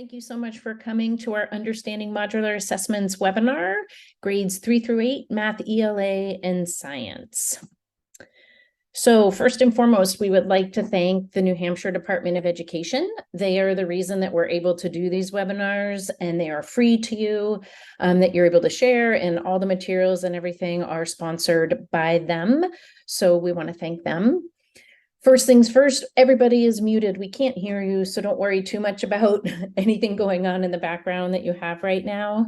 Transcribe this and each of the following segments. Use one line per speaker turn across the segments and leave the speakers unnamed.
Thank you so much for coming to our Understanding Modular Assessments webinar, grades 3 through 8, Math, ELA, and Science. So first and foremost, we would like to thank the New Hampshire Department of Education. They are the reason that we're able to do these webinars, and they are free to you, that you're able to share, and all the materials and everything are sponsored by them. So we want to thank them. First things first, everybody is muted. We can't hear you, so don't worry too much about anything going on in the background that you have right now.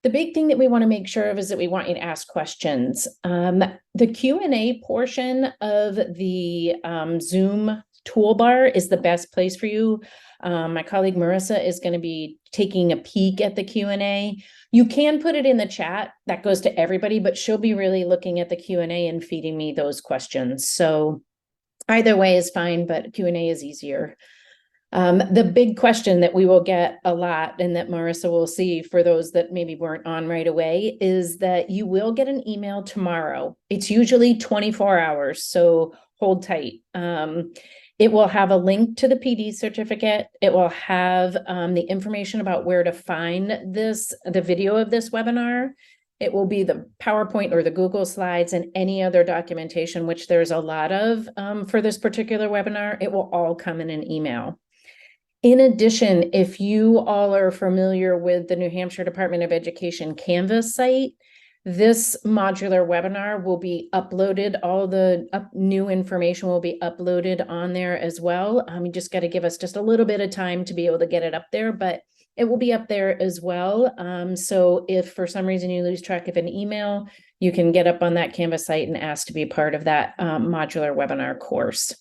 The big thing that we want to make sure of is that we want you to ask questions. The Q&A portion of the Zoom toolbar is the best place for you. My colleague Marissa is going to be taking a peek at the Q&A. You can put it in the chat. That goes to everybody, but she'll be really looking at the Q&A and feeding me those questions. So either way is fine, but Q&A is easier. The big question that we will get a lot, and that Marissa will see for those that maybe weren't on right away, is that you will get an email tomorrow. It's usually 24 hours, so hold tight. It will have a link to the PD certificate. It will have the information about where to find the video of this webinar. It will be the PowerPoint or the Google Slides and any other documentation, which there's a lot of for this particular webinar. It will all come in an email. In addition, if you all are familiar with the New Hampshire Department of Education Canvas site, this modular webinar will be uploaded. All the new information will be uploaded on there as well. You just got to give us just a little bit of time to be able to get it up there, but it will be up there as well. So if for some reason you lose track of an email, you can get up on that Canvas site and ask to be part of that modular webinar course.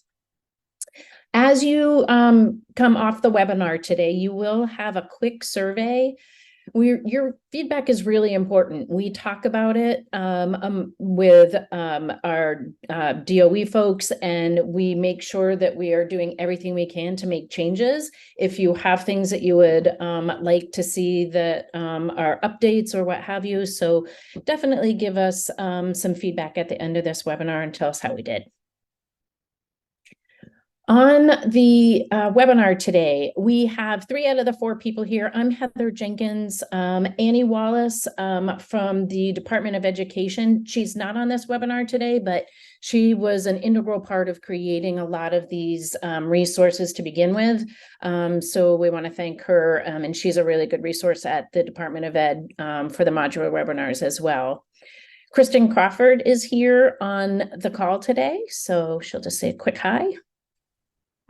As you come off the webinar today, you will have a quick survey. Your feedback is really important. We talk about it with our DOE folks, and we make sure that we are doing everything we can to make changes. If you have things that you would like to see that are updates or what have you, so definitely give us some feedback at the end of this webinar and tell us how we did. On the webinar today, we have 3 out of the 4 people here. I'm Heather Jenkins. Annie Wallace from the Department of Education. She's not on this webinar today, but she was an integral part of creating a lot of these resources to begin with. So we want to thank her, and she's a really good resource at the Department of Ed for the modular webinars as well. Kristen Crawford is here on the call today, so she'll just say a quick hi.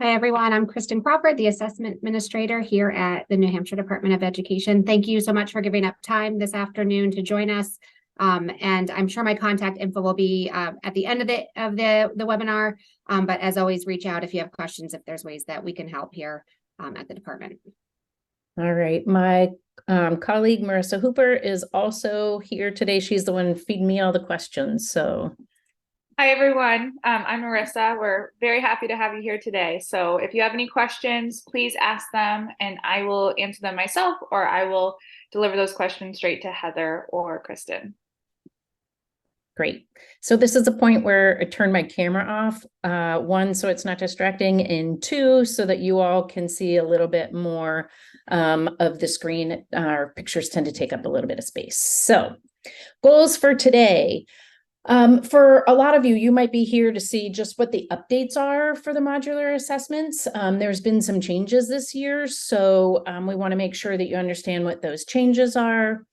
Hi, everyone. I'm Kristen Crawford, the Assessment Administrator here at the New Hampshire Department of Education. Thank you so much for giving up time this afternoon to join us. And I'm sure my contact info will be at the end of the webinar. But as always, reach out if you have questions, if there's ways that we can help here at the department.
All right. My colleague, Marissa Hooper, is also here today. She's the one feeding me all the questions. So
hi, everyone. I'm Marissa. We're very happy to have you here today. So if you have any questions, please ask them and I will answer them myself, or I will deliver those questions straight to Heather or Kristen.
Great. So this is a point where I turn my camera off. 1, so it's not distracting, and 2, so that you all can see a little bit more of the screen. Our pictures tend to take up a little bit of space. So goals for today. For a lot of you, you might be here to see just what the updates are for the modular assessments. There's been some changes this year, so we want to make sure that you understand what those changes are.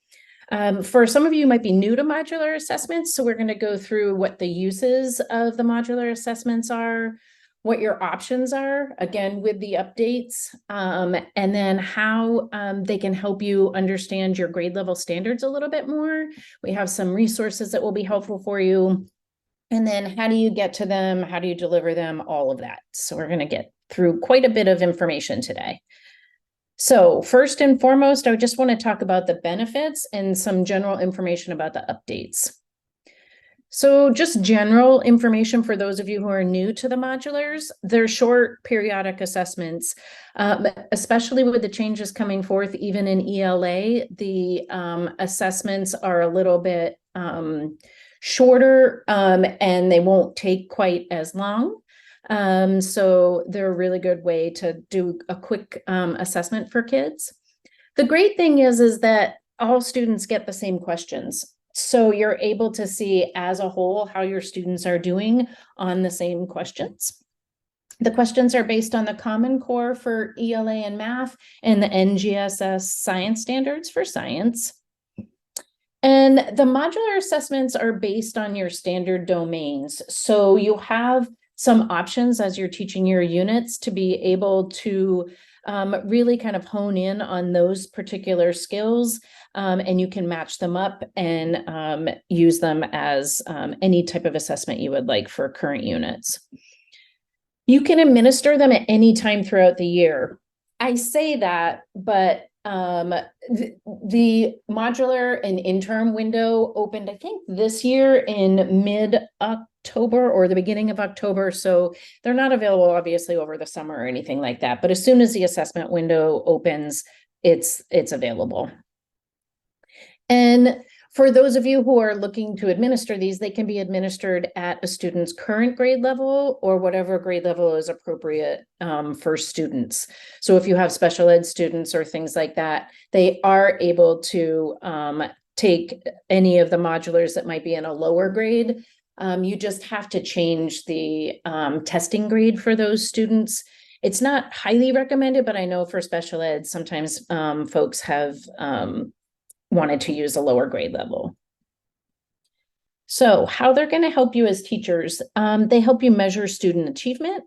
For some of you might be new to modular assessments, so we're going to go through what the uses of the modular assessments are, what your options are, again, with the updates, and then how they can help you understand your grade level standards a little bit more. We have some resources that will be helpful for you. And then how do you get to them? How do you deliver them? All of that. So we're going to get through quite a bit of information today. So first and foremost, I just want to talk about the benefits and some general information about the updates. So just general information for those of you who are new to the modulars. They're short periodic assessments, especially with the changes coming forth, even in ELA, the assessments are a little bit shorter and they won't take quite as long. So they're a really good way to do a quick assessment for kids. The great thing is that all students get the same questions. So you're able to see as a whole how your students are doing on the same questions. The questions are based on the Common Core for ELA and math and the NGSS science standards for science. And the modular assessments are based on your standard domains. So you have some options as you're teaching your units to be able to really kind of hone in on those particular skills, and you can match them up and use them as any type of assessment you would like for current units. You can administer them at any time throughout the year. I say that, but the modular and interim window opened, I think, this year in mid-October or the beginning of October. So they're not available, obviously, over the summer or anything like that. But as soon as the assessment window opens, it's available. And for those of you who are looking to administer these, they can be administered at a student's current grade level or whatever grade level is appropriate for students. So if you have special ed students or things like that, they are able to take any of the modulars that might be in a lower grade. You just have to change the testing grade for those students. It's not highly recommended, but I know for special ed, sometimes folks have wanted to use a lower grade level. So how they're going to help you as teachers, they help you measure student achievement.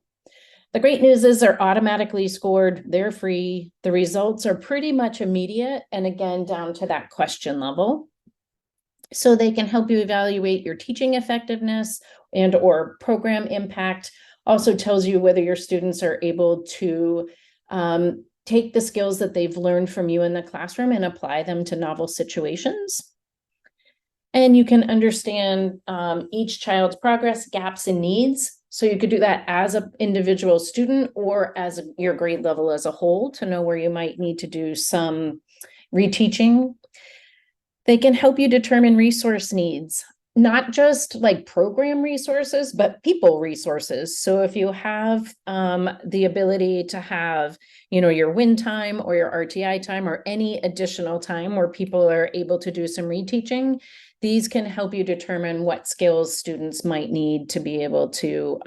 The great news is they're automatically scored, they're free, the results are pretty much immediate, and again, down to that question level. So they can help you evaluate your teaching effectiveness and or program impact. Also tells you whether your students are able to take the skills that they've learned from you in the classroom and apply them to novel situations. And you can understand each child's progress, gaps, and needs. So you could do that as an individual student or as your grade level as a whole to know where you might need to do some reteaching. They can help you determine resource needs, not just like program resources, but people resources. So if you have the ability to have, your win time or your RTI time or any additional time where people are able to do some reteaching, these can help you determine what skills students might need to be able to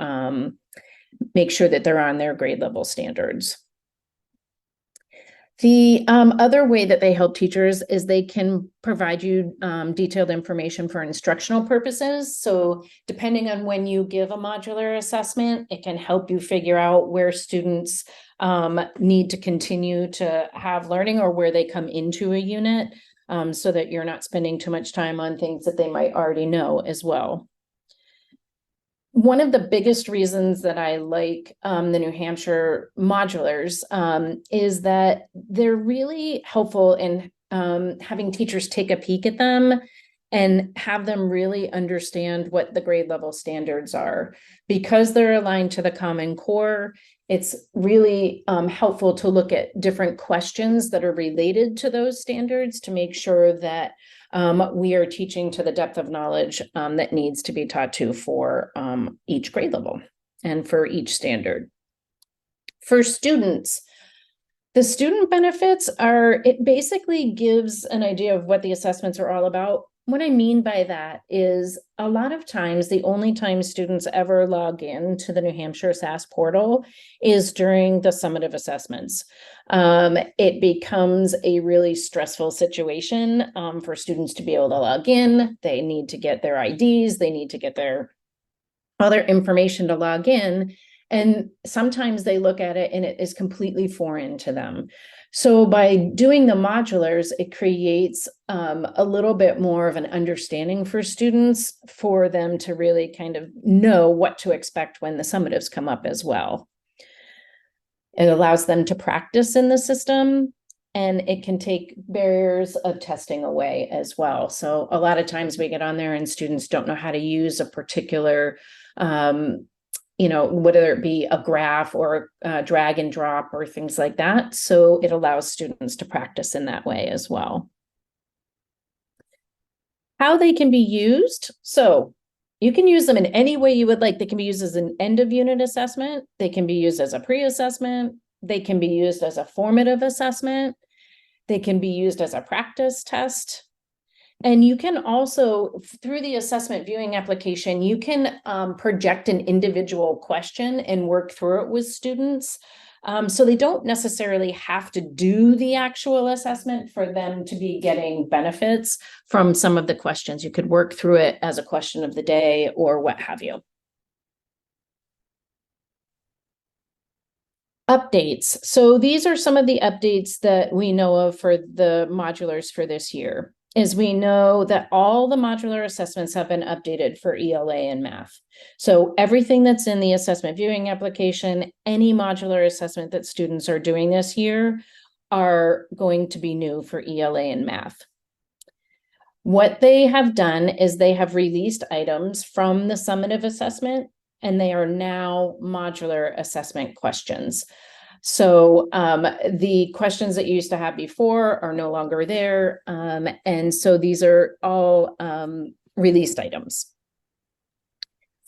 make sure that they're on their grade level standards. The other way that they help teachers is they can provide you detailed information for instructional purposes. So depending on when you give a modular assessment, it can help you figure out where students need to continue to have learning or where they come into a unit so that you're not spending too much time on things that they might already know as well. One of the biggest reasons that I like the New Hampshire modulars is that they're really helpful in having teachers take a peek at them and have them really understand what the grade level standards are. Because they're aligned to the Common Core, it's really helpful to look at different questions that are related to those standards to make sure that we are teaching to the depth of knowledge that needs to be taught to for each grade level and for each standard. For students, the student benefits are, it basically gives an idea of what the assessments are all about. What I mean by that is a lot of times, the only time students ever log in to the New Hampshire SAS portal is during the summative assessments. It becomes a really stressful situation for students to be able to log in. They need to get their IDs, they need to get their other information to log in. And sometimes they look at it and it is completely foreign to them. So by doing the modulars, it creates a little bit more of an understanding for students for them to really kind of know what to expect when the summatives come up as well. It allows them to practice in the system, and it can take barriers of testing away as well. So a lot of times we get on there and students don't know how to use a particular whether it be a graph or drag and drop or things like that. So it allows students to practice in that way as well. How they can be used. So You can use them in any way you would like. They can be used as an end of unit assessment. They can be used as a pre-assessment. They can be used as a formative assessment. They can be used as a practice test. And you can also, through the assessment viewing application, you can project an individual question and work through it with students. So they don't necessarily have to do the actual assessment for them to be getting benefits from some of the questions. You could work through it as a question of the day or what have you. Updates. So these are some of the updates that we know of for the modulars for this year. Is we know that all the modular assessments have been updated for ELA and math. So everything that's in the assessment viewing application, any modular assessment that students are doing this year are going to be new for ELA and math. What they have done is they have released items from the summative assessment, and they are now modular assessment questions. So the questions that you used to have before are no longer there. And so these are all released items.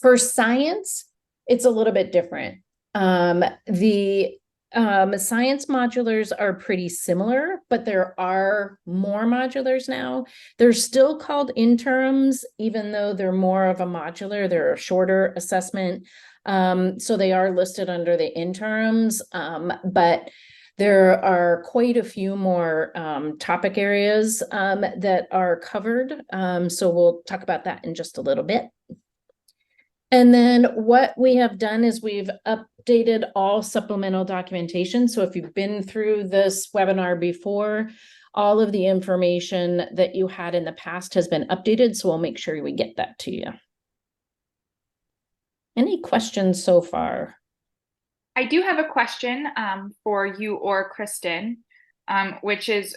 For science, it's a little bit different. The science modulars are pretty similar, but there are more modulars now. They're still called interims, even though they're more of a modular. They're a shorter assessment. So they are listed under the interims, but there are quite a few more topic areas that are covered. So we'll talk about that in just a little bit. And then what we have done is we've updated all supplemental documentation. So if you've been through this webinar before, all of the information that you had in the past has been updated. So we'll make sure we get that to you. Any questions so far?
I do have a question for you or Kristen, which is,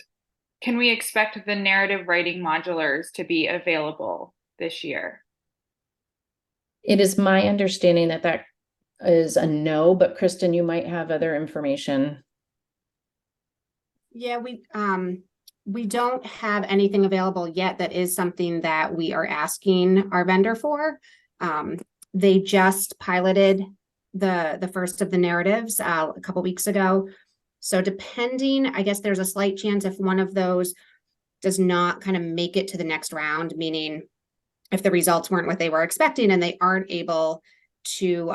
can we expect the narrative writing modulars to be available this year?
It is my understanding that that is a no, but Kristen, you might have other information.
Yeah, we don't have anything available yet. That is something that we are asking our vendor for. They just piloted the first of the narratives a couple weeks ago. So depending, I guess there's a slight chance if one of those does not kind of make it to the next round, meaning if the results weren't what they were expecting and they aren't able to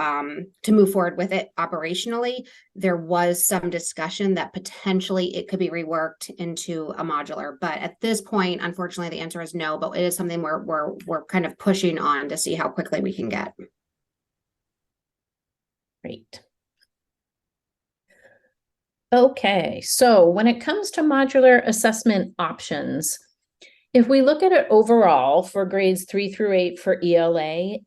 move forward with it operationally, there was some discussion that potentially it could be reworked into a modular. But at this point, unfortunately, the answer is no, but it is something we're kind of pushing on to see how quickly we can get.
Great. Okay, so when it comes to modular assessment options, if we look at it overall for grades 3 through 8 for ELA,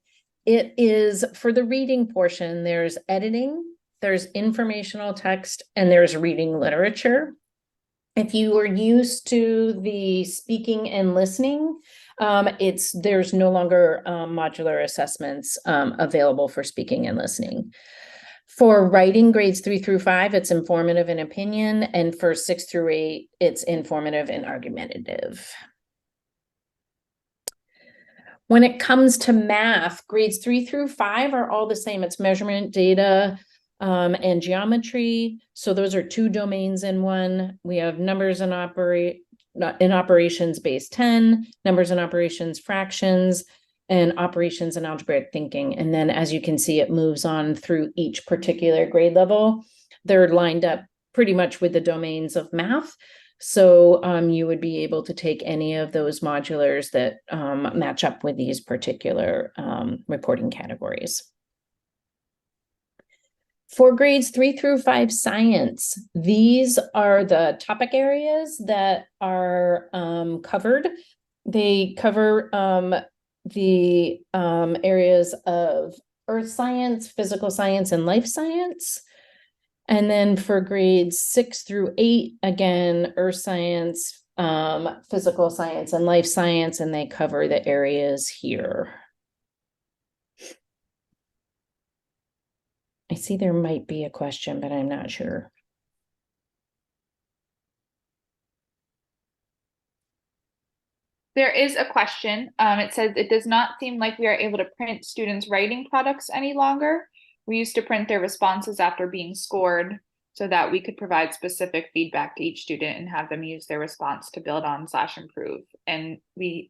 it is for the reading portion, there's editing, there's informational text, and there's reading literature. If you are used to the speaking and listening, there's no longer modular assessments available for speaking and listening. For writing grades 3 through 5, it's informative and opinion, and for 6 through 8, it's informative and argumentative. When it comes to math, grades 3 through 5 are all the same. It's measurement, data, and geometry. So those are two domains in one. We have numbers and operations base 10, numbers and operations fractions, and operations and algebraic thinking. And then as you can see, it moves on through each particular grade level. They're lined up pretty much with the domains of math. So you would be able to take any of those modulars that match up with these particular reporting categories. For grades 3 through 5 science, these are the topic areas that are covered. They cover the areas of earth science, physical science, and life science. And then for grades 6 through 8, again, earth science, physical science, and life science, and they cover the areas here. I see there might be a question, but I'm not sure.
There is a question. It says, it does not seem like we are able to print students' writing products any longer. We used to print their responses after being scored so that we could provide specific feedback to each student and have them use their response to build on / improve. And they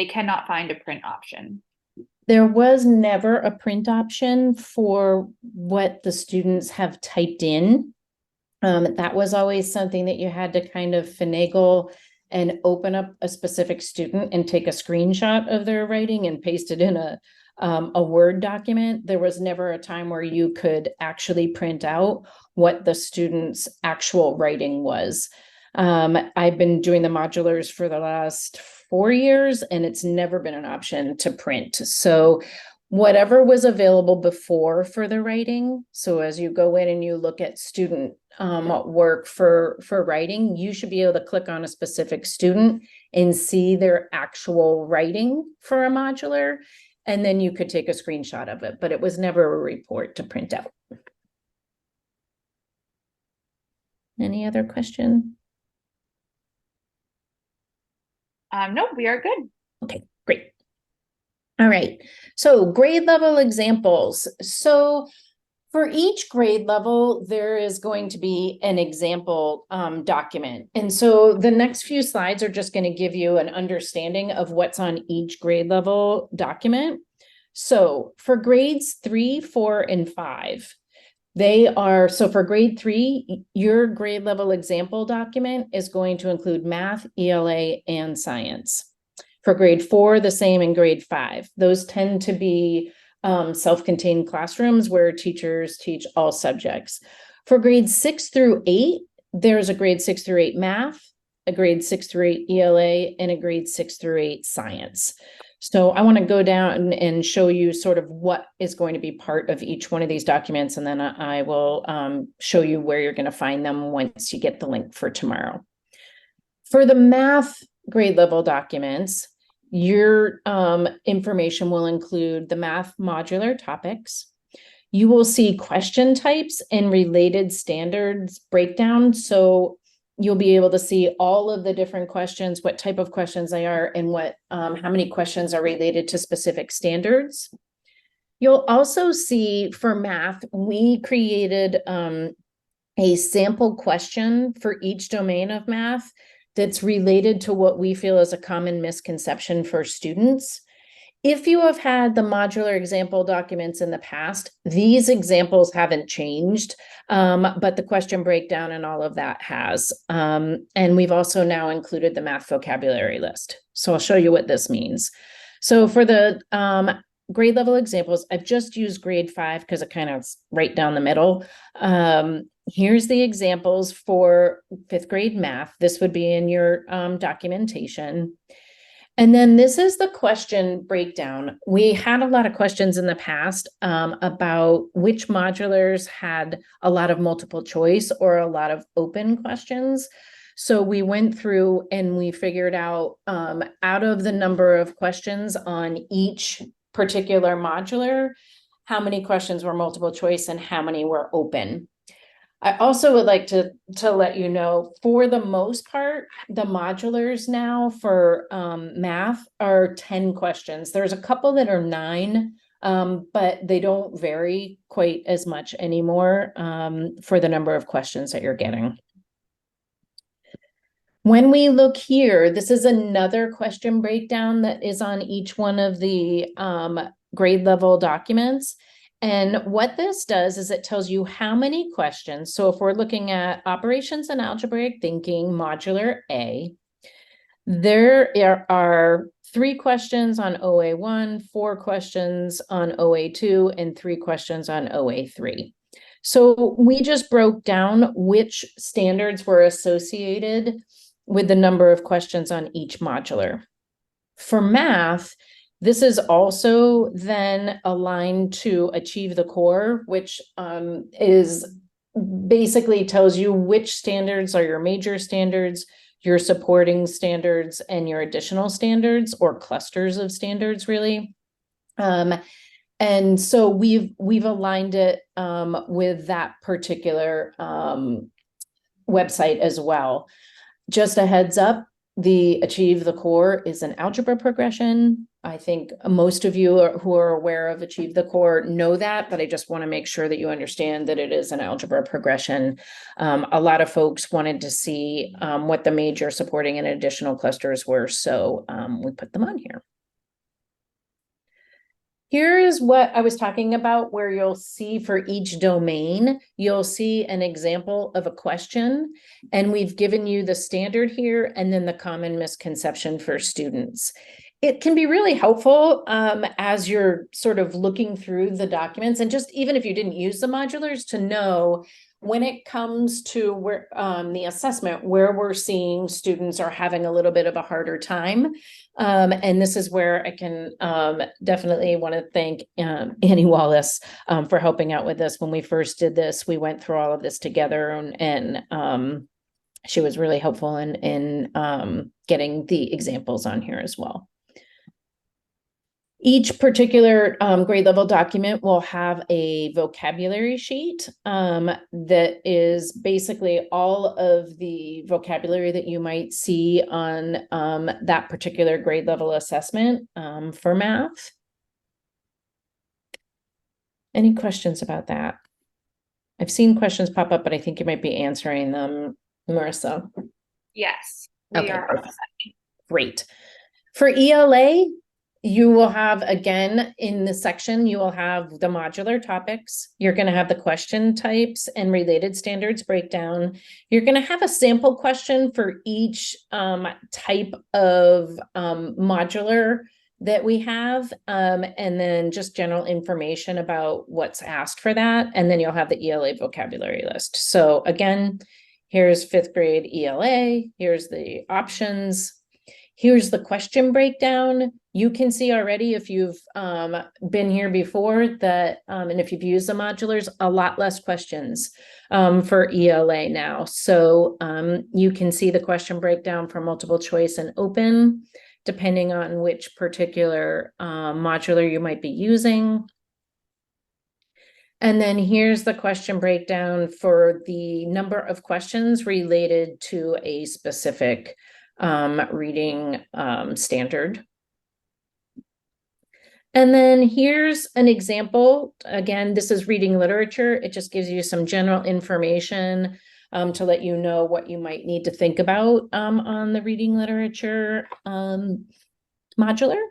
cannot find a print option.
There was never a print option for what the students have typed in. That was always something that you had to kind of finagle and open up a specific student and take a screenshot of their writing and paste it in a Word document. There was never a time where you could actually print out what the student's actual writing was. I've been doing the modulars for the last 4 years, and it's never been an option to print. So whatever was available before for the writing. So as you go in and you look at student work for writing, you should be able to click on a specific student and see their actual writing for a modular. And then you could take a screenshot of it, but it was never a report to print out. Any other question?
No, we are good.
Okay, great. All right, so grade level examples. So for each grade level, there is going to be an example document. And so the next few slides are just going to give you an understanding of what's on each grade level document. So for grades 3, 4, and 5, so for grade 3, your grade level example document is going to include math, ELA, and science. For grade 4, the same in grade 5. Those tend to be self-contained classrooms where teachers teach all subjects. For grades 6 through 8, there's a grade 6 through 8 math, a grade 6 through 8 ELA, and a grade 6 through 8 science. So I want to go down and show you sort of what is going to be part of each one of these documents, and then I will show you where you're going to find them once you get the link for tomorrow. For the math grade level documents, your information will include the math modular topics. You will see question types and related standards breakdown. So you'll be able to see all of the different questions, what type of questions they are, and what how many questions are related to specific standards. You'll also see for math, we created a sample question for each domain of math that's related to what we feel is a common misconception for students. If you have had the modular example documents in the past, these examples haven't changed, but the question breakdown and all of that has. And we've also now included the math vocabulary list. So I'll show you what this means. So for the grade level examples, I've just used grade 5 because it kind of is right down the middle. Here's the examples for 5th grade math. This would be in your documentation. And then this is the question breakdown. We had a lot of questions in the past about which modulars had a lot of multiple choice or a lot of open questions. So we went through and we figured out of the number of questions on each particular modular, how many questions were multiple choice and how many were open. I also would like to let you know, for the most part, the modulars now for math are 10 questions. There's a couple that are 9, but they don't vary quite as much anymore for the number of questions that you're getting. When we look here, this is another question breakdown that is on each one of the grade level documents. And what this does is it tells you how many questions. So if we're looking at operations and algebraic thinking, modular A, there are 3 questions on OA1, 4 questions on OA2, and 3 questions on OA3. So we just broke down which standards were associated with the number of questions on each modular. For math, this is also then aligned to achieve the core, which is basically tells you which standards are your major standards, your supporting standards, and your additional standards or clusters of standards, really. And so we've aligned it with that particular website as well. Just a heads up, the Achieve the Core is an algebra progression. I think most of you who are aware of Achieve the Core know that, but I just want to make sure that you understand that it is an algebra progression. A lot of folks wanted to see what the major supporting and additional clusters were, so we put them on here. Here is what I was talking about, where you'll see for each domain, you'll see an example of a question, and we've given you the standard here and then the common misconception for students. It can be really helpful as you're sort of looking through the documents, and just even if you didn't use the modulars, to know when it comes to where the assessment, where we're seeing students are having a little bit of a harder time. And this is where I can definitely want to thank Annie Wallace for helping out with this. When we first did this, we went through all of this together, and she was really helpful in getting the examples on here as well. Each particular grade level document will have a vocabulary sheet that is basically all of the vocabulary that you might see on that particular grade level assessment for math. Any questions about that? I've seen questions pop up, but I think you might be answering them, Marissa.
Yes, we
Okay,
are.
perfect. Great. For ELA, you will have, again, in the section, you will have the modular topics. You're going to have the question types and related standards breakdown. You're going to have a sample question for each type of modular that we have, and then just general information about what's asked for that. And then you'll have the ELA vocabulary list. So again, here's 5th grade ELA. Here's the options. Here's the question breakdown. You can see already, if you've been here before, that, and if you've used the modulars, a lot less questions for ELA now. So you can see the question breakdown for multiple choice and open, depending on which particular modular you might be using. And then here's the question breakdown for the number of questions related to a specific reading standard. And then here's an example. Again, this is reading literature. It just gives you some general information to let you know what you might need to think about on the reading literature modular.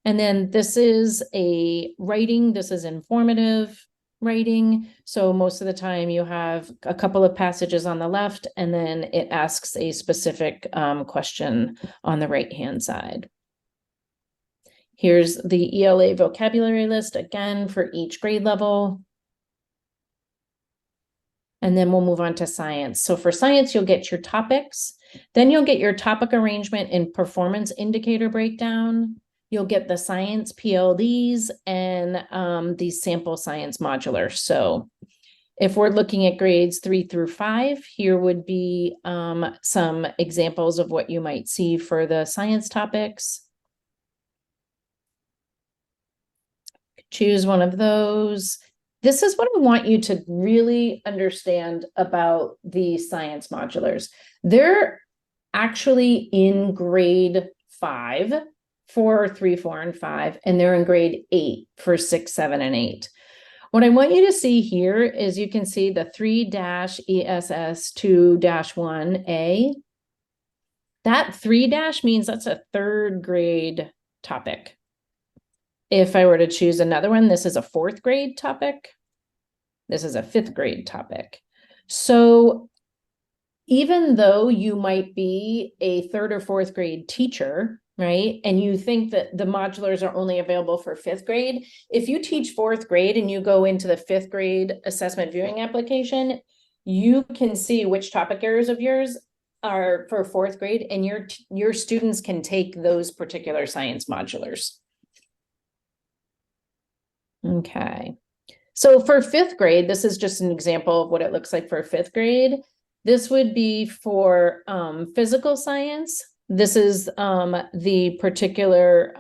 And then this is a writing. This is informative writing. So most of the time you have a couple of passages on the left, and then it asks a specific question on the right-hand side. Here's the ELA vocabulary list, again, for each grade level. And then we'll move on to science. So for science, you'll get your topics. Then you'll get your topic arrangement and performance indicator breakdown. You'll get the science PLDs and the sample science modular. So if we're looking at grades 3 through 5, here would be some examples of what you might see for the science topics. Choose one of those. This is what I want you to really understand about the science modulars. They're actually in grade 5 for 3, 4, and 5, and they're in grade 8 for 6, 7, and 8. What I want you to see here is you can see the 3-ESS 2-1A. That 3- means that's a 3rd grade topic. If I were to choose another one, this is a 4th grade topic. This is a 5th grade topic. So even though you might be a 3rd or 4th grade teacher, right, and you think that the modulars are only available for 5th grade, if you teach 4th grade and you go into the 5th grade assessment viewing application, you can see which topic areas of yours are for 4th grade, and your students can take those particular science modulars. Okay, so for 5th grade, this is just an example of what it looks like for 5th grade. This would be for physical science. This is the particular,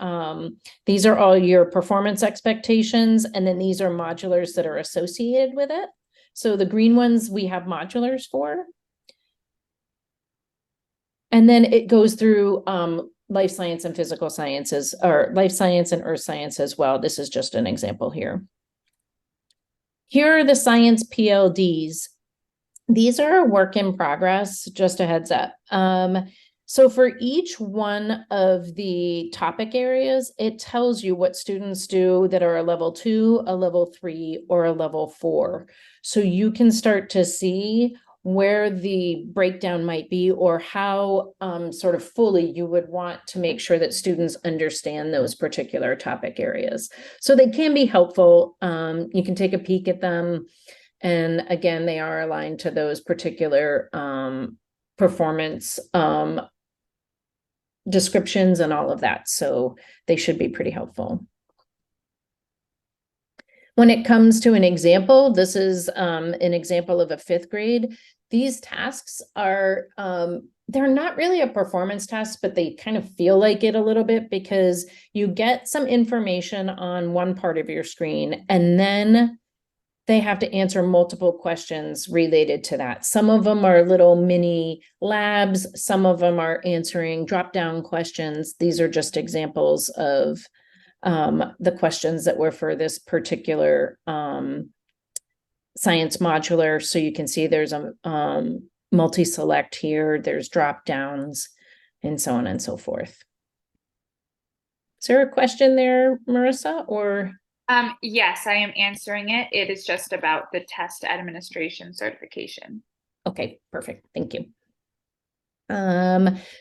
these are all your performance expectations, and then these are modulars that are associated with it. So the green ones we have modulars for. And then it goes through life science and physical sciences, or life science and earth science as well. This is just an example here. Here are the science PLDs. These are a work in progress, just a heads up. So for each one of the topic areas, it tells you what students do that are a level 2, a level 3, or a level 4. So you can start to see where the breakdown might be, or how sort of fully you would want to make sure that students understand those particular topic areas. So they can be helpful. You can take a peek at them. And again, they are aligned to those particular performance descriptions and all of that. So they should be pretty helpful. When it comes to an example, this is an example of a 5th grade. These tasks are, they're not really a performance task, but they kind of feel like it a little bit, because you get some information on one part of your screen, and then they have to answer multiple questions related to that. Some of them are little mini labs. Some of them are answering drop-down questions. These are just examples of the questions that were for this particular science modular. So you can see there's a multi-select here, there's drop-downs, and so on and so forth. Is there a question there, Marissa, or?
Yes, I am answering it. It is just about the test administration certification.
Okay, perfect. Thank you.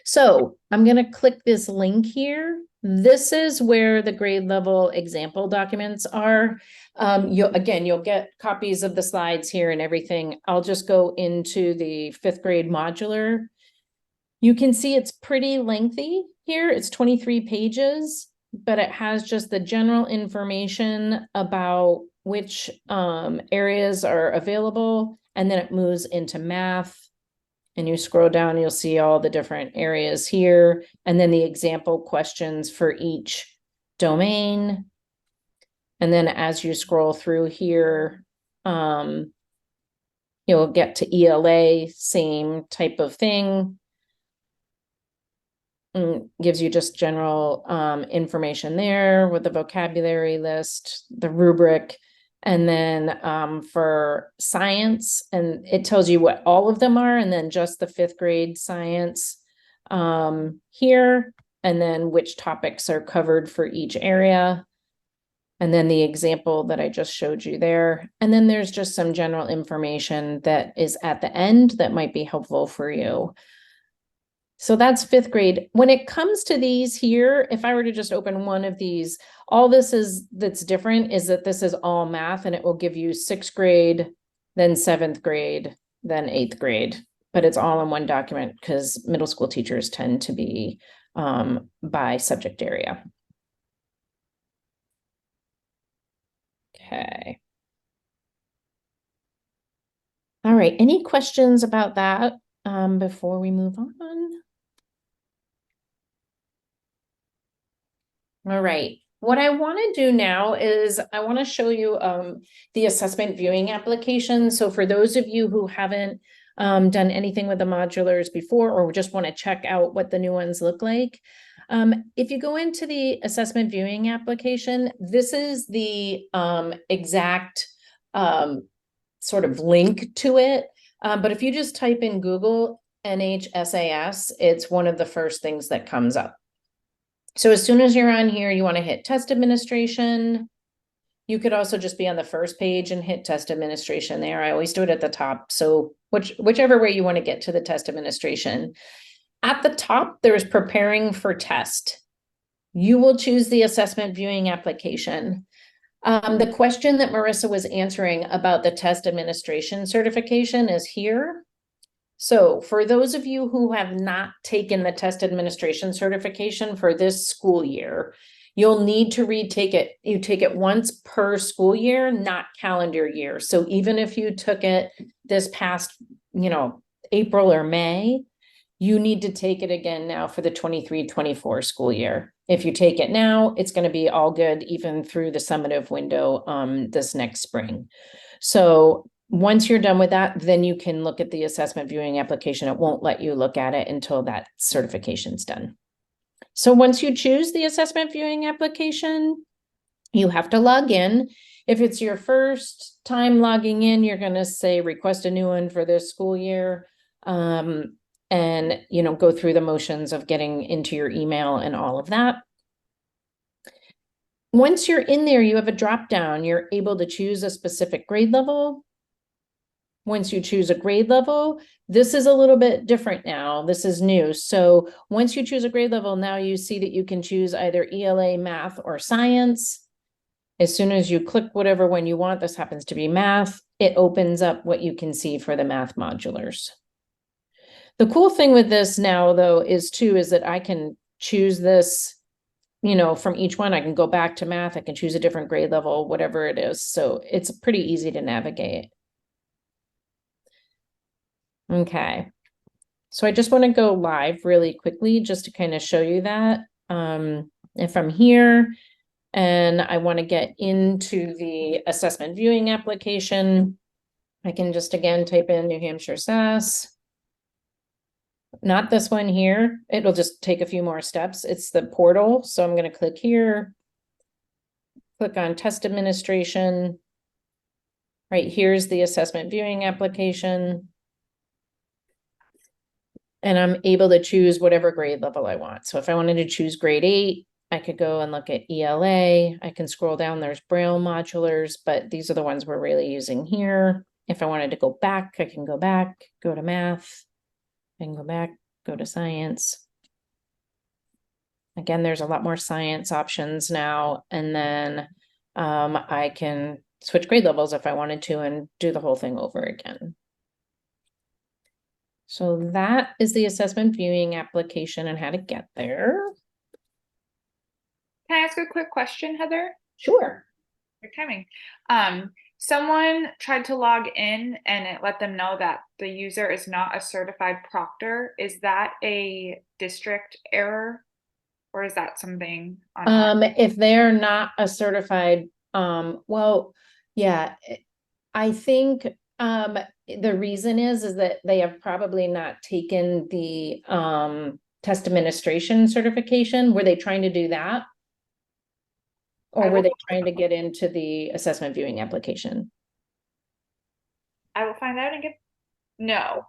So I'm going to click this link here. This is where the grade level example documents are. You'll get copies of the slides here and everything. I'll just go into the 5th grade modular. You can see it's pretty lengthy here. It's 23 pages. But it has just the general information about which areas are available, and then it moves into math. And you scroll down, you'll see all the different areas here, and then the example questions for each domain. And then as you scroll through here, you'll get to ELA, same type of thing. Gives you just general information there with the vocabulary list, the rubric, and then for science, and it tells you what all of them are, and then just the 5th grade science here, and then which topics are covered for each area, and then the example that I just showed you there. And then there's just some general information that is at the end that might be helpful for you. So that's 5th grade. When it comes to these here, if I were to just open one of these, all that's different is that this is all math, and it will give you 6th grade, then 7th grade, then 8th grade. But it's all in one document because middle school teachers tend to be by subject area. Okay. All right. Any questions about that before we move on? All right. What I want to do now is I want to show you the assessment viewing application. So for those of you who haven't done anything with the modulars before, or just want to check out what the new ones look like, if you go into the assessment viewing application, this is the exact sort of link to it. But if you just type in Google NH SAS, it's one of the first things that comes up. So as soon as you're on here, you want to hit test administration. You could also just be on the first page and hit test administration there. I always do it at the top. So whichever way you want to get to the test administration. At the top, there's preparing for test. You will choose the assessment viewing application. The question that Marissa was answering about the test administration certification is here. So for those of you who have not taken the test administration certification for this school year, you'll need to retake it. You take it once per school year, not calendar year. So even if you took it this past, April or May, you need to take it again now for the 23-24 school year. If you take it now, it's going to be all good even through the summative window this next spring. So once you're done with that, then you can look at the assessment viewing application. It won't let you look at it until that certification's done. So once you choose the assessment viewing application, you have to log in. If it's your first time logging in, you're going to say request a new one for this school year. And, go through the motions of getting into your email and all of that. Once you're in there, you have a drop down. You're able to choose a specific grade level. Once you choose a grade level, this is a little bit different now. This is new. So once you choose a grade level, now you see that you can choose either ELA, math, or science. As soon as you click whatever one you want, this happens to be math, it opens up what you can see for the math modulars. The cool thing with this now, though, is that I can choose this, from each one. I can go back to math. I can choose a different grade level, whatever it is. So it's pretty easy to navigate. Okay. So I just want to go live really quickly just to kind of show you that. If I'm here and I want to get into the assessment viewing application, I can just again type in New Hampshire SAS. Not this one here. It'll just take a few more steps. It's the portal. So I'm going to click here, click on test administration. Right here's the assessment viewing application. And I'm able to choose whatever grade level I want. So if I wanted to choose grade 8, I could go and look at ELA. I can scroll down, there's Braille modulars, but these are the ones we're really using here. If I wanted to go back, I can go back, go to math. I can go back, go to science. Again, there's a lot more science options now. And then I can switch grade levels if I wanted to and do the whole thing over again. So that is the assessment viewing application and how to get there.
Can I ask a quick question, Heather?
Sure.
Your timing. Someone tried to log in and it let them know that the user is not a certified proctor. Is that a district error or is that something on
if they're not a certified, well, yeah, I think the reason is that they have probably not taken the test administration certification. Were they trying to do that? Or were they trying to get into the assessment viewing application?
I will find out and get, no.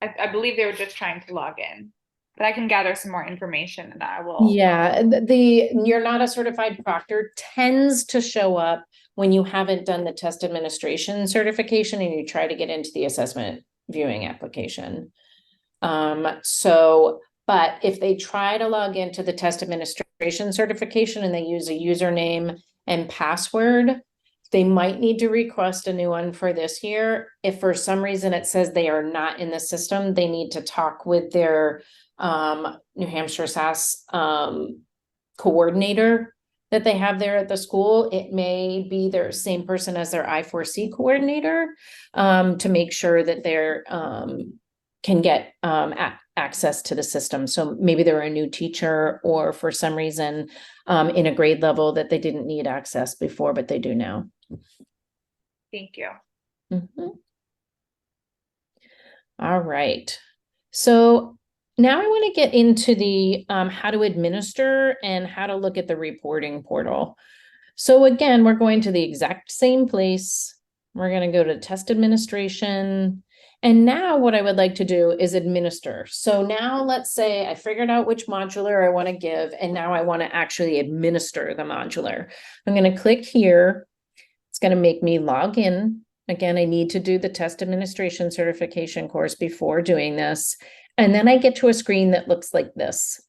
I believe they were just trying to log in, but I can gather some more information and I will.
Yeah, the you're not a certified proctor tends to show up when you haven't done the test administration certification and you try to get into the assessment viewing application. But if they try to log into the test administration certification and they use a username and password, they might need to request a new one for this year. If for some reason it says they are not in the system, they need to talk with their New Hampshire SAS coordinator that they have there at the school. It may be their same person as their I4C coordinator to make sure that they're can get access to the system. So maybe they're a new teacher or for some reason in a grade level that they didn't need access before, but they do now.
Thank you.
Mm-hmm. All right. So now I want to get into the how to administer and how to look at the reporting portal. So again, we're going to the exact same place. We're going to go to test administration. And now what I would like to do is administer. So now let's say I figured out which modular I want to give, and now I want to actually administer the modular. I'm going to click here. It's going to make me log in. Again, I need to do the test administration certification course before doing this. And then I get to a screen that looks like this.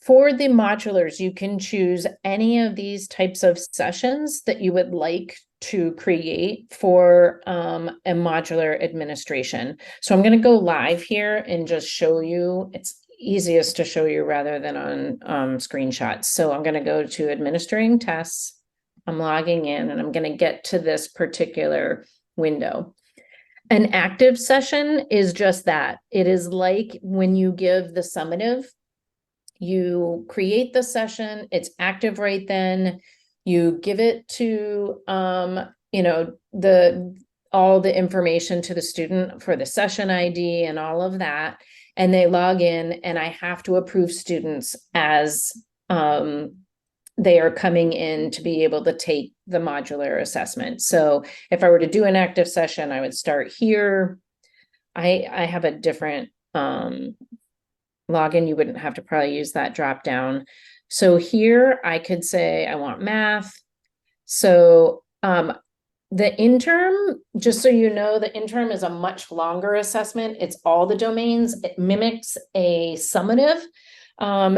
For the modulars, you can choose any of these types of sessions that you would like to create for a modular administration. So I'm going to go live here and just show you. It's easiest to show you rather than on screenshots. So I'm going to go to administering tests. I'm logging in and I'm going to get to this particular window. An active session is just that. It is like when you give the summative, you create the session, it's active right then. you give it to, you know, all the information to the student for the session ID and all of that, and they log in, and I have to approve students as they are coming in to be able to take the modular assessment. So if I were to do an active session, I would start here. I have a different login. You wouldn't have to probably use that drop down. So here I could say I want math. So the interim, just so you know, the interim is a much longer assessment. It's all the domains. It mimics a summative.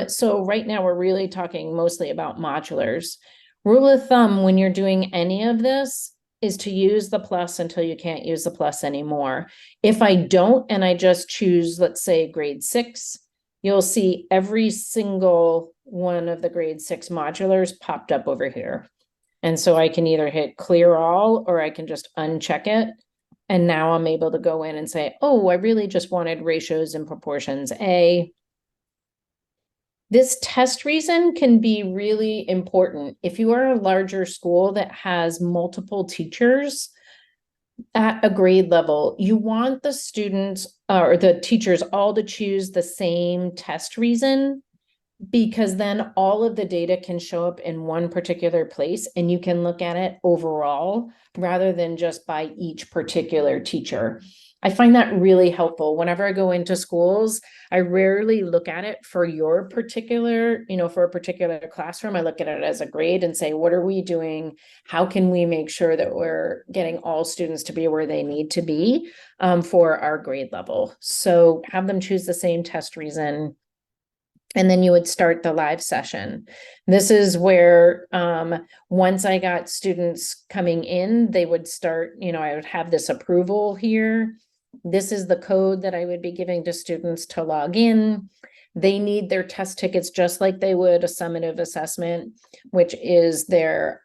So right now we're really talking mostly about modulars. Rule of thumb when you're doing any of this is to use the plus until you can't use the plus anymore. If I don't, and I just choose, let's say grade 6, you'll see every single one of the grade 6 modulars popped up over here. And so I can either hit clear all, or I can just uncheck it. And now I'm able to go in and say, oh, I really just wanted ratios and proportions A. This test reason can be really important. If you are a larger school that has multiple teachers at a grade level, you want the students or the teachers all to choose the same test reason, because then all of the data can show up in one particular place and you can look at it overall rather than just by each particular teacher. I find that really helpful. Whenever I go into schools, I rarely look at it for your particular, you know, for a particular classroom. I look at it as a grade and say, what are we doing? How can we make sure that we're getting all students to be where they need to be for our grade level? So have them choose the same test reason. And then you would start the live session. This is where once I got students coming in, they would start, you know, I would have this approval here. This is the code that I would be giving to students to log in. They need their test tickets just like they would a summative assessment, which is their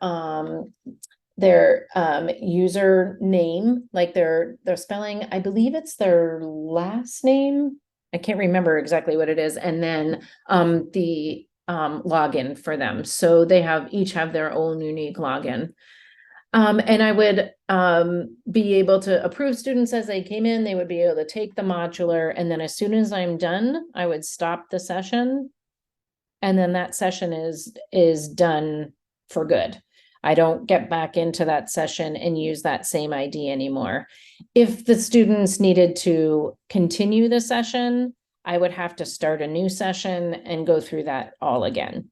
user name, like their spelling. I believe it's their last name. I can't remember exactly what it is. And then the login for them. So they each have their own unique login. And I would be able to approve students as they came in. They would be able to take the modular. And then as soon as I'm done, I would stop the session. And then that session is done for good. I don't get back into that session and use that same ID anymore. If the students needed to continue the session, I would have to start a new session and go through that all again.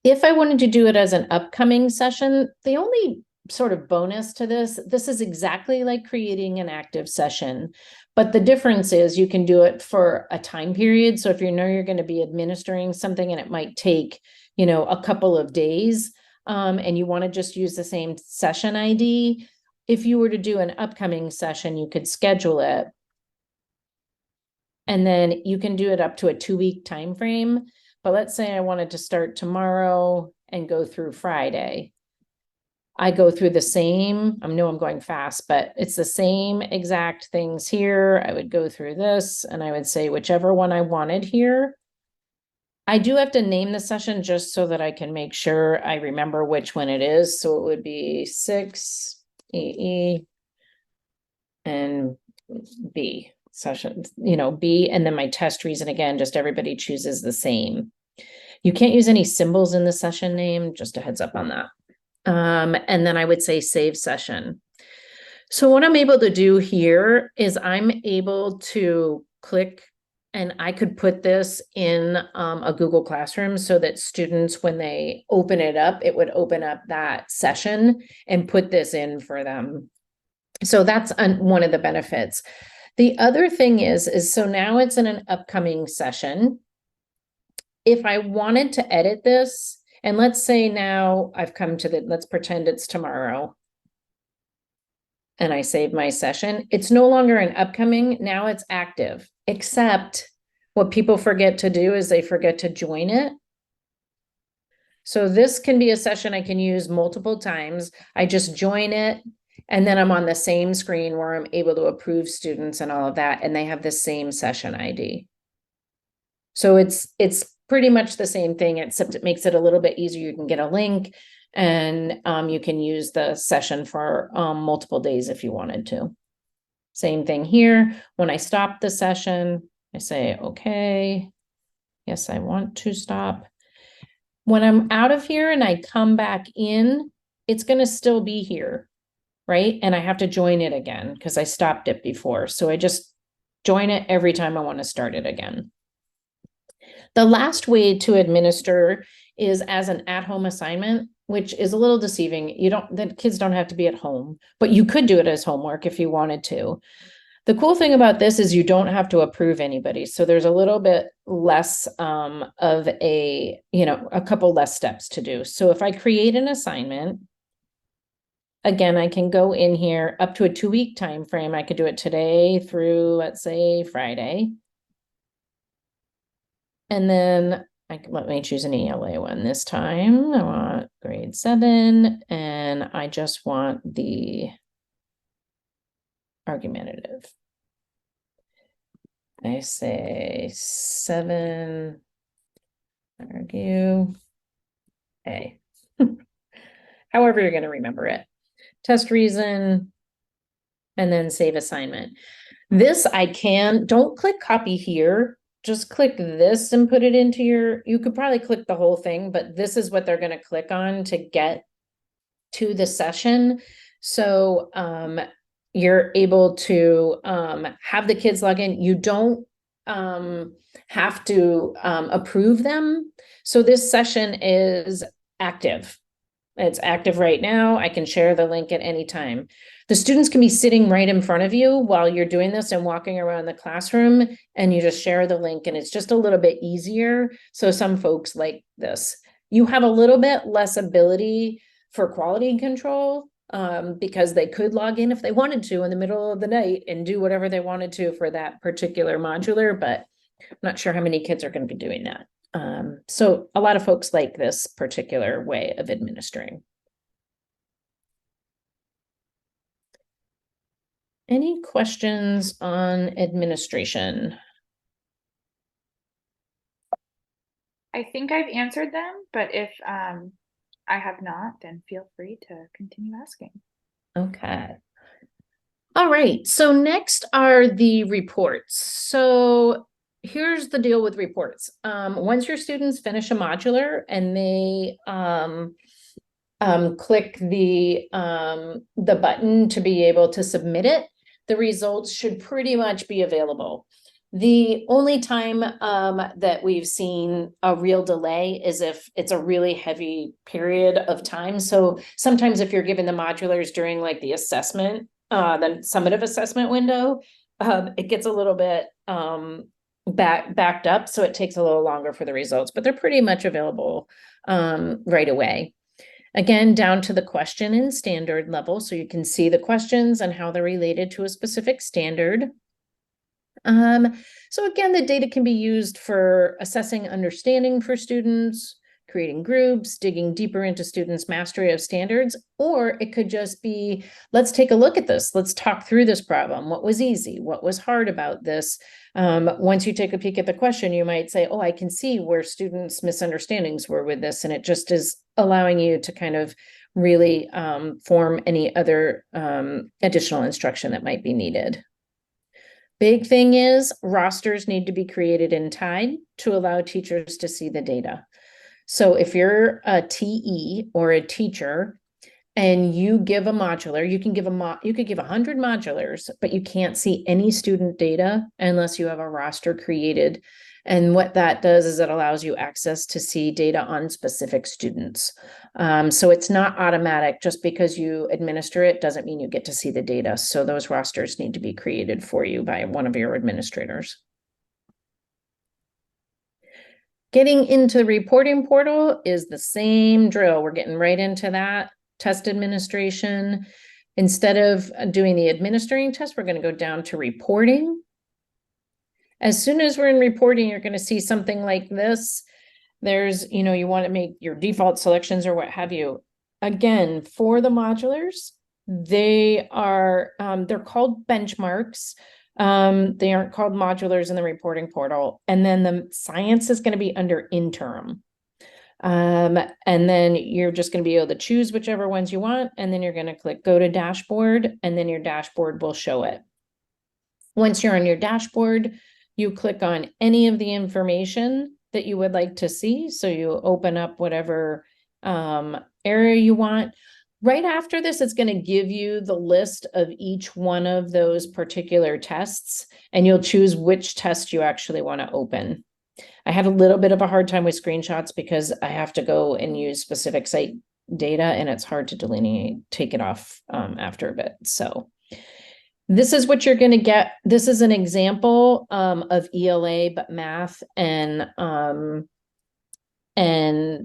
If I wanted to do it as an upcoming session, the only sort of bonus to this is exactly like creating an active session, but the difference is you can do it for a time period. So if you know you're going to be administering something and it might take, you know, a couple of days, and you want to just use the same session ID, if you were to do an upcoming session, you could schedule it. And then you can do it up to a 2-week time frame. But let's say I wanted to start tomorrow and go through Friday. I go through the same, I know I'm going fast, but it's the same exact things here. I would go through this and I would say whichever one I wanted here. I do have to name the session just so that I can make sure I remember which one it is. So it would be 6 EE and B session, you know, B, and then my test reason again, just everybody chooses the same. You can't use any symbols in the session name, just a heads up on that. And then I would say save session. So what I'm able to do here is I'm able to click, and I could put this in a Google Classroom so that students, when they open it up, it would open up that session and put this in for them. So that's one of the benefits. The other thing is so now it's in an upcoming session. If I wanted to edit this, and let's say now I've come to let's pretend it's tomorrow. And I save my session. It's no longer an upcoming, now it's active, except what people forget to do is they forget to join it. So this can be a session I can use multiple times. I just join it, and then I'm on the same screen where I'm able to approve students and all of that, and they have the same session ID. So it's pretty much the same thing, except it makes it a little bit easier. You can get a link and you can use the session for multiple days if you wanted to. Same thing here. When I stop the session, I say, okay, yes, I want to stop. When I'm out of here and I come back in, it's going to still be here, right? And I have to join it again because I stopped it before. So I just join it every time I want to start it again. The last way to administer is as an at-home assignment, which is a little deceiving. The kids don't have to be at home, but you could do it as homework if you wanted to. The cool thing about this is you don't have to approve anybody. So there's a little bit less of a couple less steps to do. So if I create an assignment, again, I can go in here up to a 2-week time frame. I could do it today through, let's say, Friday. And then let me choose an ELA one this time. I want grade 7, and I just want the argumentative. I say 7, argue, A. However you're going to remember it. Test reason, and then save assignment. This don't click copy here. Just click this and put it into you could probably click the whole thing, but this is what they're going to click on to get to the session. So you're able to have the kids log in. You don't have to approve them. So this session is active. It's active right now. I can share the link at any time. The students can be sitting right in front of you while you're doing this and walking around the classroom, and you just share the link, and it's just a little bit easier. So some folks like this. You have a little bit less ability for quality control because they could log in if they wanted to in the middle of the night and do whatever they wanted to for that particular modular, but I'm not sure how many kids are going to be doing that. So a lot of folks like this particular way of administering. Any questions on administration?
I think I've answered them, but if I have not, then feel free to continue asking.
Okay. All right. So next are the reports. So here's the deal with reports. Once your students finish a modular and they click the button to be able to submit it, the results should pretty much be available. The only time that we've seen a real delay is if it's a really heavy period of time. So sometimes if you're given the modulars during like the assessment, the summative assessment window, it gets a little bit backed up. So it takes a little longer for the results, but they're pretty much available right away. Again, down to the question and standard level. So you can see the questions and how they're related to a specific standard. So again, the data can be used for assessing understanding for students, creating groups, digging deeper into students' mastery of standards, or it could just be, let's take a look at this. Let's talk through this problem. What was easy? What was hard about this? Once you take a peek at the question, you might say, oh, I can see where students' misunderstandings were with this. And it just is allowing you to kind of really form any other additional instruction that might be needed. Big thing is rosters need to be created in Tide to allow teachers to see the data. So if you're a TE or a teacher and you give a modular, you could give 100 modulars, but you can't see any student data unless you have a roster created. And what that does is it allows you access to see data on specific students. So it's not automatic. Just because you administer it doesn't mean you get to see the data. So those rosters need to be created for you by one of your administrators. Getting into the reporting portal is the same drill. We're getting right into that. Test administration. Instead of doing the administering test, we're going to go down to reporting. As soon as we're in reporting, you're going to see something like this. There's, you want to make your default selections or what have you. Again, for the modulars, they're called benchmarks. They aren't called modulars in the reporting portal. And then the science is going to be under interim. And then you're just going to be able to choose whichever ones you want. And then you're going to click go to dashboard, and then your dashboard will show it. Once you're on your dashboard, you click on any of the information that you would like to see. So you open up whatever area you want. Right after this, it's going to give you the list of each one of those particular tests, and you'll choose which test you actually want to open. I had a little bit of a hard time with screenshots because I have to go and use specific site data, and it's hard to delineate, take it off after a bit. So this is what you're going to get. This is an example of ELA, but math and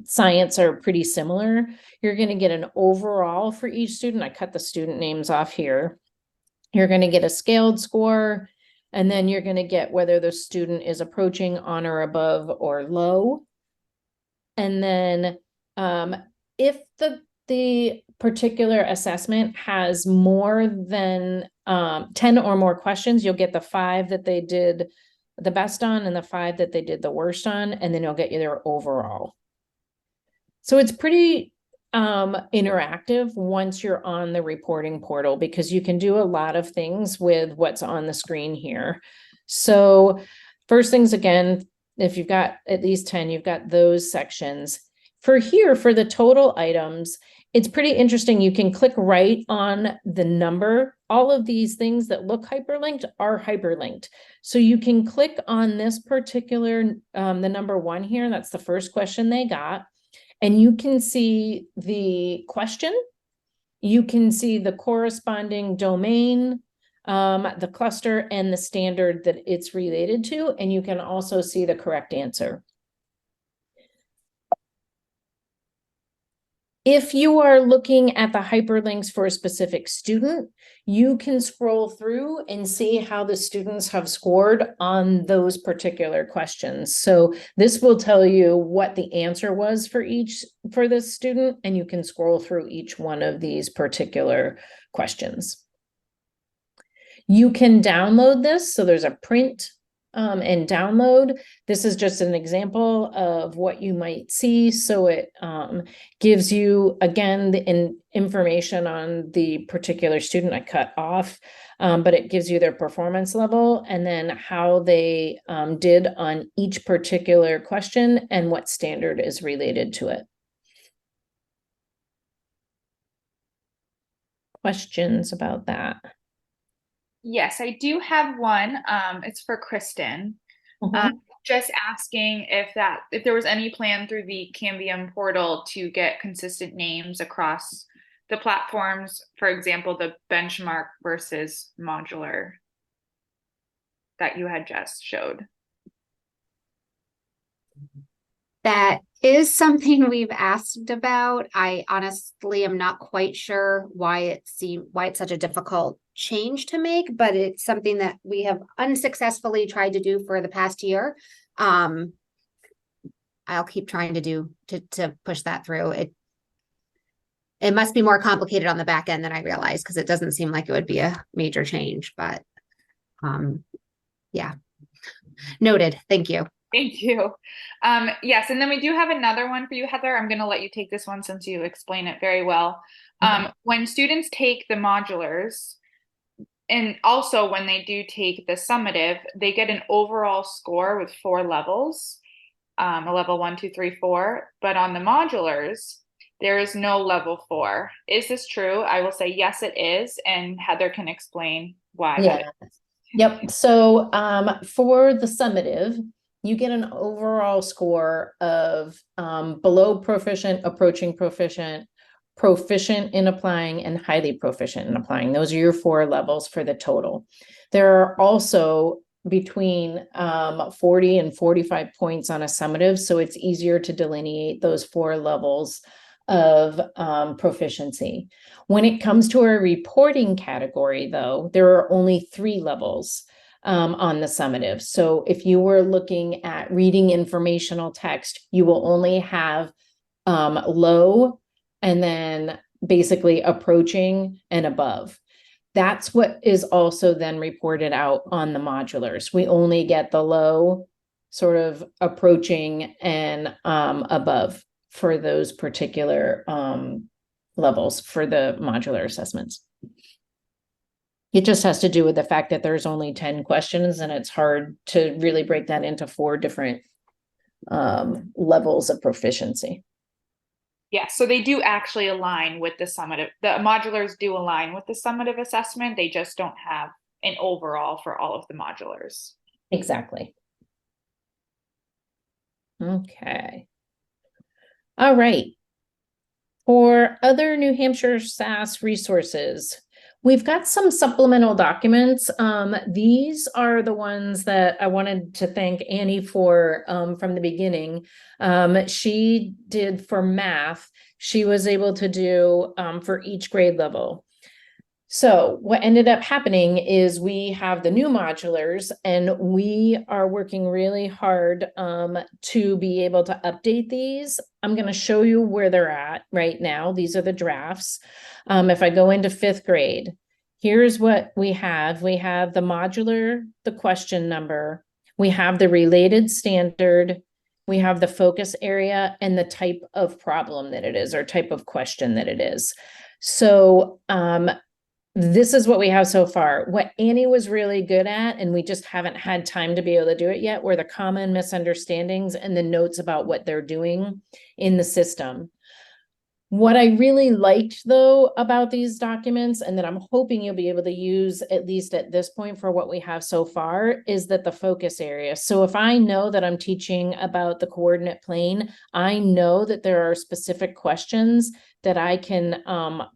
science are pretty similar. You're going to get an overall for each student. I cut the student names off here. You're going to get a scaled score, and then you're going to get whether the student is approaching, on or above, or low. And then if the particular assessment has more than 10 or more questions, you'll get the 5 that they did the best on and the 5 that they did the worst on, and then you'll get you their overall. So it's pretty interactive once you're on the reporting portal, because you can do a lot of things with what's on the screen here. So first things, again, if you've got at least 10, you've got those sections. For here, for the total items, it's pretty interesting. You can click right on the number. All of these things that look hyperlinked are hyperlinked. So you can click on this particular, the number 1 here, and that's the first question they got. And you can see the question. You can see the corresponding domain, the cluster, and the standard that it's related to. And you can also see the correct answer. If you are looking at the hyperlinks for a specific student, you can scroll through and see how the students have scored on those particular questions. So this will tell you what the answer was for this student, and you can scroll through each one of these particular questions. You can download this. So there's a print and download. This is just an example of what you might see. So it gives you, again, the information on the particular student I cut off, but it gives you their performance level and then how they did on each particular question and what standard is related to it. Questions about that?
Yes, I do have one. It's for Kristen. Just asking if there was any plan through the Cambium portal to get consistent names across the platforms, for example, the benchmark versus modular that you had just showed.
That is something we've asked about. I honestly am not quite sure why it's such a difficult change to make, but it's something that we have unsuccessfully tried to do for the past year. I'll keep trying to push that through. It must be more complicated on the back end than I realized, because it doesn't seem like it would be a major change, but yeah. Noted. Thank you.
Thank you. Yes, and then we do have another one for you, Heather. I'm going to let you take this one since you explain it very well. When students take the modulars, and also when they do take the summative, they get an overall score with 4 levels, a level 1, 2, 3, 4. But on the modulars, there is no level 4. Is this true? I will say yes, it is, and Heather can explain why.
Yeah. Yep. So for the summative, you get an overall score of below proficient, approaching proficient, proficient in applying, and highly proficient in applying. Those are your 4 levels for the total. There are also between 40 and 45 points on a summative, so it's easier to delineate those 4 levels of proficiency. When it comes to a reporting category, though, there are only 3 levels on the summative. So if you were looking at reading informational text, you will only have low and then basically approaching and above. That's what is also then reported out on the modulars. We only get the low, sort of approaching and above for those particular levels for the modular assessments. It just has to do with the fact that there's only 10 questions and it's hard to really break that into 4 different levels of proficiency.
Yeah, so they do actually align with the summative, the modulars do align with the summative assessment. They just don't have an overall for all of the modulars.
Exactly. Okay. All right. For other New Hampshire SAS resources, we've got some supplemental documents. These are the ones that I wanted to thank Annie for from the beginning. She did for math, she was able to do for each grade level. So what ended up happening is we have the new modulars and we are working really hard to be able to update these. I'm going to show you where they're at right now. These are the drafts. If I go into 5th grade, here's what we have. We have the modular, the question number. We have the related standard. We have the focus area and the type of problem that it is or type of question that it is. So, this is what we have so far. What Annie was really good at, and we just haven't had time to be able to do it yet, were the common misunderstandings and the notes about what they're doing in the system. What I really liked, though, about these documents, and that I'm hoping you'll be able to use at least at this point for what we have so far, is that the focus area. So if I know that I'm teaching about the coordinate plane, I know that there are specific questions that I can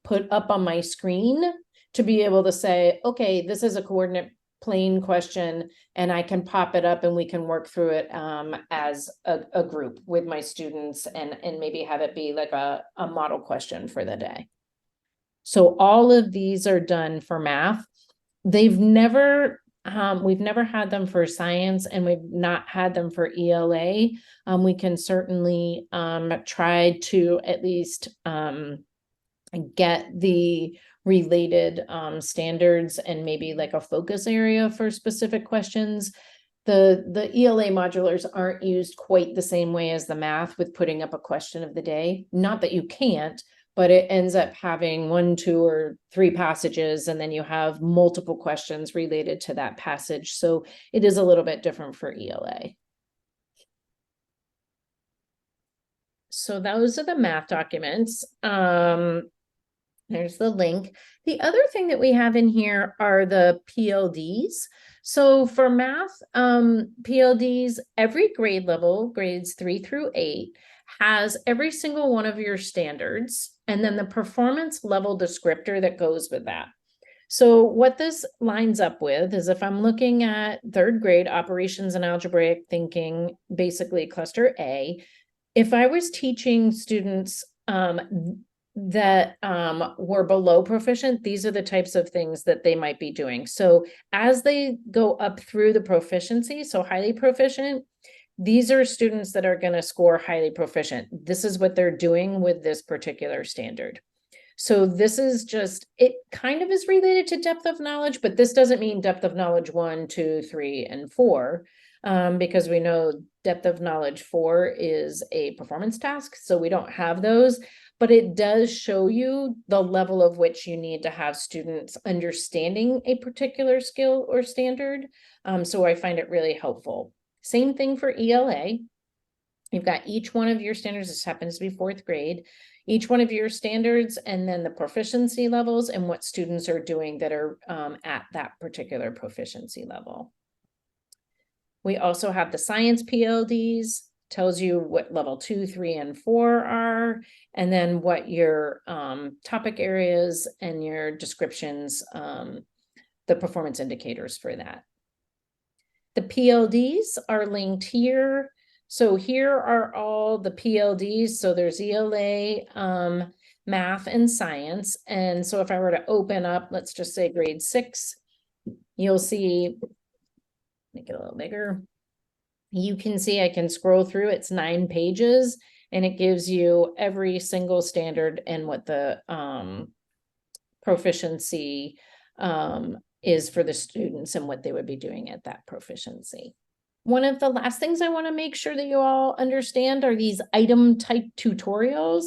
put up on my screen to be able to say, okay, this is a coordinate plane question, and I can pop it up and we can work through it as a group with my students and maybe have it be like a model question for the day. So all of these are done for math. They've never, we've never had them for science and we've not had them for ELA. We can certainly try to at least get the related standards and maybe like a focus area for specific questions. The ELA modulars aren't used quite the same way as the math with putting up a question of the day. Not that you can't, but it ends up having 1, 2, or 3 passages, and then you have multiple questions related to that passage. So it is a little bit different for ELA. So those are the math documents. There's the link. The other thing that we have in here are the PLDs. So for math, PLDs, every grade level, grades 3 through 8, has every single one of your standards, and then the performance level descriptor that goes with that. So what this lines up with is if I'm looking at 3rd grade operations and algebraic thinking, basically cluster A, if I was teaching students that were below proficient, these are the types of things that they might be doing. So as they go up through the proficiency, so highly proficient, these are students that are going to score highly proficient. This is what they're doing with this particular standard. So this is just, it kind of is related to depth of knowledge, but this doesn't mean depth of knowledge 1, 2, 3, and 4, because we know depth of knowledge 4 is a performance task. So we don't have those. But it does show you the level of which you need to have students understanding a particular skill or standard. So I find it really helpful. Same thing for ELA. You've got each one of your standards. This happens to be 4th grade. Each one of your standards and then the proficiency levels and what students are doing that are at that particular proficiency level. We also have the science PLDs. Tells you what level 2, 3, and 4 are, and then what your topic areas and your descriptions, the performance indicators for that. The PLDs are linked here. So here are all the PLDs. So there's ELA, math, and science. And so if I were to open up, let's just say grade 6, you'll see, make it a little bigger. You can see I can scroll through, it's 9 pages, and it gives you every single standard and what the proficiency is for the students and what they would be doing at that proficiency. One of the last things I want to make sure that you all understand are these item type tutorials.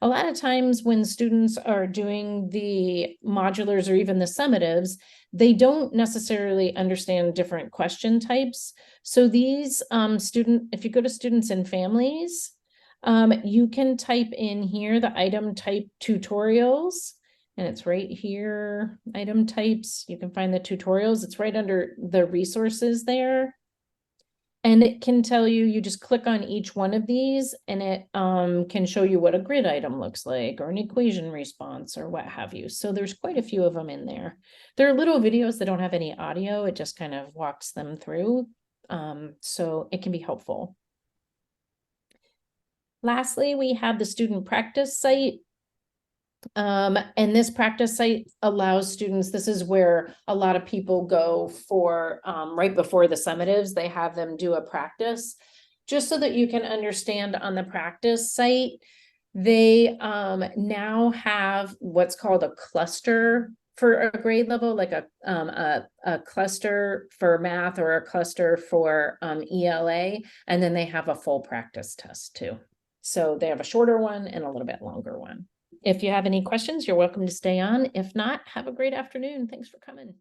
A lot of times when students are doing the modulars or even the summatives, they don't necessarily understand different question types. So these if you go to students and families, you can type in here the item type tutorials, and it's right here, item types. You can find the tutorials. It's right under the resources there. And it can tell you, you just click on each one of these and it can show you what a grid item looks like or an equation response or what have you. So there's quite a few of them in there. There are little videos that don't have any audio. It just kind of walks them through. So it can be helpful. Lastly, we have the student practice site. And this practice site allows students, this is where a lot of people go for, right before the summatives, they have them do a practice, just so that you can understand on the practice site, they now have what's called a cluster for a grade level, like a cluster for math or a cluster for ELA, and then they have a full practice test too. So they have a shorter one and a little bit longer one. If you have any questions, you're welcome to stay on. If not, have a great afternoon. Thanks for coming.